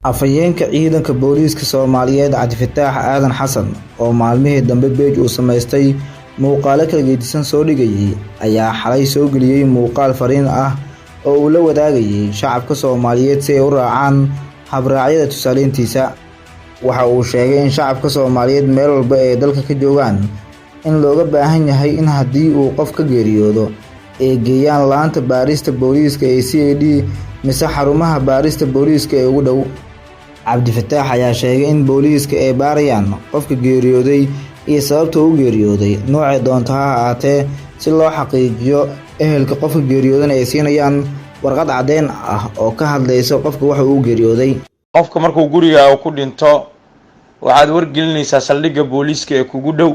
Afhayeenka ciidanka booliiska Soomaaliyeed Cabdifataax Aadan Xasan oo maalmihii dambe page uu samaystay muuqaalo kala gedisan soo dhigayay ayaa xalay soo geliyay muuqaal fariin ah oo uu la wadaagayay shacabka Soomaaliyeed si ay u raacaan habraacyada tusaaleyntiisa. Waxa uu sheegay in shacabka Soomaaliyeed meel walba ee dalka ka joogaan in looga baahan yahay in haddii uu qof ka geeriyoodo ay geeyaan laanta baarista booliiska ee CID mise xarumaha baarista booliiska ee ugu dhow. Cabdifataax ayaa sheegay in booliiska ay baarayaan qofka geeriyooday iyo sababta uu geeriyooday noocay doonto ha ahaatee si loo xaqiijiyo ehelka qofka geeriyoodana ay siinayaan warqad caddeyn ah oo ka hadlaysa qofka waxa uu geeriyooday. Qofka markuu guriga ku dhinto waxaad wargelinaysaa saldhigga booliiska ee kugu dhow.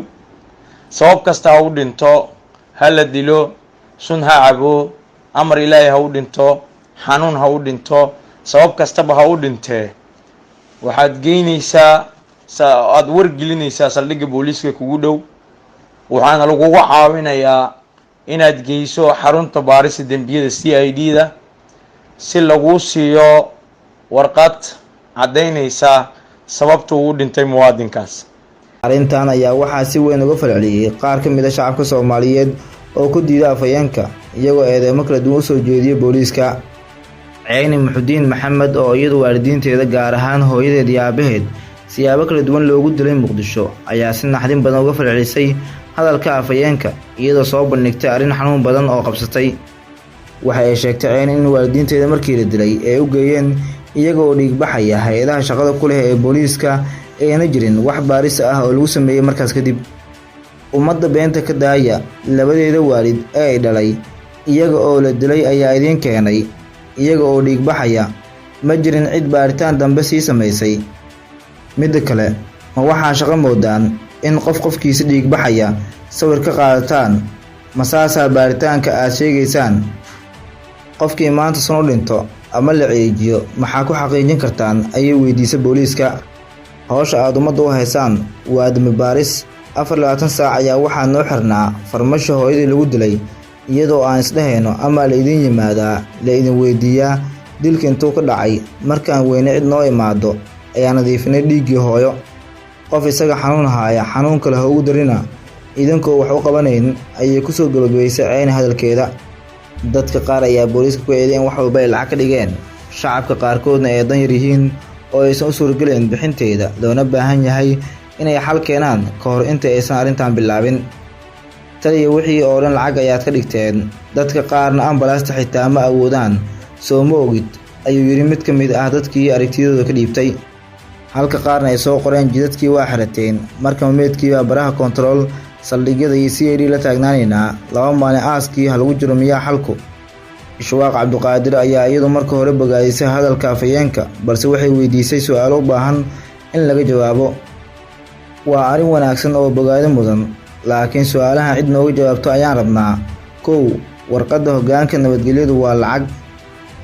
Sabab kasta ha u dhinto, ha la dilo, sun ha cabo, amar Ilaahay ha u dhinto, xanuun ha u dhinto, sabab kastaba ha u dhintee waxaad geynaysaa aad wargelinaysaa saldhigga booliiska kugu dhow. waxaana lagugu caawinayaa inaad geyso xarunta baarista dambiyada CID-da si lagu siiyo warqad caddeynaysa sababta uu dhintay muwaadinkaas. Arrintan ayaa waxaa si weyn uga falceliyay qaar ka mid ah shacabka Soomaaliyeed oo ku diiday afhayeenka iyagoo eedeymo kala duwan u soo jeediyay booliiska. Ceyni Muxudiin Maxamed oo iyadu waalidiinteeda gaar ahaan hooyadeed iyo aabaheed siyaabo kala duwan loogu dilay Muqdisho ayaa si naxdin badan uga falcelisay hadalka afhayeenka iyadoo soo bandhigtay arrin xanuun badan oo qabsatay. Waxa ay sheegtay Ceyni in waalidiinteeda markii la dilay ay u geeyeen iyaga oo dhiig baxaya hay'adaha shaqada ku leh ee booliiska ayna jirin wax baaris ah oo lagu sameeyay markaas kadib. Ummadda beenta ka daaya labadeeda waalid ee ay dhalay iyaga oo la dilay ayaa idin keenay iyaga oo dhiig baxaya ma jirin cid baaritaan dambe sii samaysay. Midda kale ma waxaa shaqo moodaan in qofkiisa dhiig baxaya sawir ka qaadataan masaasaa baaritaanka aad sheegaysaan. Qofkii maanta sun u dhinto ama la ceejiyo maxaa ku xaqiijin kartaan ayay weydiisay booliiska. Hawsha aad ummadda u haysaan waa dami baaris 24 saac ayaa waxaa noo xirnaa farmasho hooyadii lagu dilay iyadoo aan isdhahayno ama la idin yimaadaa la idin weydiiyaa dilka intuu ka dhacay markaan weyne cid noo imaado ayaa nadiifinay dhiiggii hooyo. qof isaga xanuun haya xanuun kale ha ugu darina idinkoo wax u qabanayn ayay ku soo gabagabaysay Ceyni hadalkeeda. Dadka qaar ayaa booliiska ku eedeeyay in wax walba ay lacag ka dhigeen shacabka qaarkoodna ay dan yar yihiin oo aysan u suuragelayn bixinteeda loona baahan yahay inay xal keenaan ka hor inta aysan arrintan bilaabin. Taliya wixii oo dhan lacag ayaad ka dhigteen dadka qaarna ambalaasta xitaa ma awoodaan soo ma ogid ayuu yiri mid ka mid ah dadkii aragtidooda ka dhiibtay. Halka qaarna ay soo qoreen jidadkii waa xirateen marka meedkiiba baraha control saldhigyada iyo CID la taagnaanayna 2 maalin aaskii ha lagu jiro miyaa xalku. Ishwaaq Cabdiqaadir ayaa iyadu marka hore bogaadisay hadalka afhayeenka balse waxay weydiisay su'aalo u baahan in laga jawaabo. Waa arrin wanaagsan oo bogaado mudan laakiin su'aalaha cid nooga jawaabto ayaan rabnaa. 1 warqadda hoggaanka nabadgelyadu waa lacag.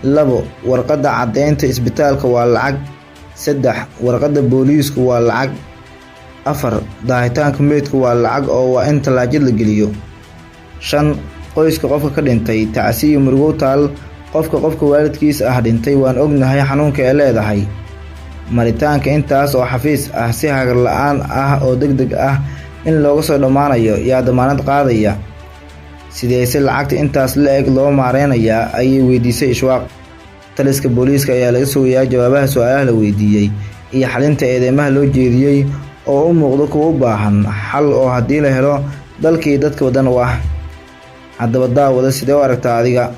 2 warqadda caddeynta isbitaalka waa lacag. 3 warqadda booliisku waa lacag. 4 daahitaanka meedku waa lacag oo waa in talaajid la geliyo. 5 qoyska qofka ka dhintay tacsi iyo murugo taal qofka waalidkiisa ah dhintay waan ognahay xanuunka ay leedahay. Maritaanka intaas oo xafiis ah si hagar la'aan ah oo degdeg ah in looga soo dhamaanayo yaa damaanad qaadaya. Sidee lacagta intaas la eg loo maareynayaa ayay weydiisay Ishwaaq. Taliska booliiska ayaa laga sugayaa jawaabaha su'aalaha la weydiiyay iyo xalinta eedeymaha loo jeediyay oo u muuqdo kuwa u baahan xal oo haddii la helo dalkii dadka wadan u ah. Haddaba daawada sidee u aragtaa adiga?